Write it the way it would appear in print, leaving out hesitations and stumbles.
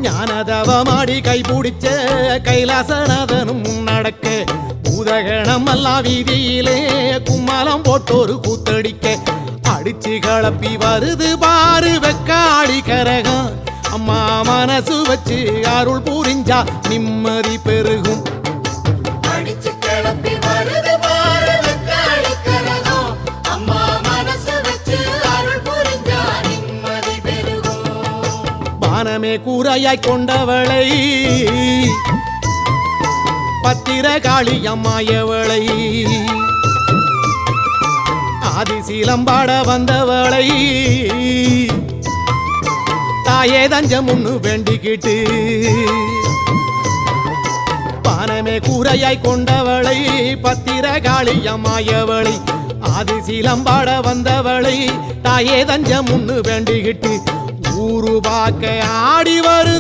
ஞானதவமாடி கைபிடிச்ச கைலாசநாதனும் முன்னடக்க பூதகணம் எல்லாம் வீதியிலே கும்மலம் போட்டோரு கூத்தடிக்க அடிச்சு கலப்பி வருது பாரு வெக்காடி கரகம் அம்மா மனசு வச்சு அருள் புரிஞ்சா நிம்மதி பெருகும் அடிச்சு கிளப்பி வருது பாரு வெக்காளி கரகம் அம்மா மனசு வச்சு அருள் புரிஞ்சா நிம்மதி பெருகும் வானமே கூரையாய் கொண்டவளை பத்திரகாளி அம்மாயவளை ஆதிசீலம்பாட வந்தவளை தாயே தஞ்சம் முன்னு வேண்டிக்கிட்டு வானமே கூரையாய் கொண்டவளை பத்திரகாளி அம்மாயவளை ஆதிசீலம்பாட வந்தவளை தாயே தஞ்சம் முன்னு வேண்டிக்கிட்டு ஊரு பார்க்க ஆடி வருது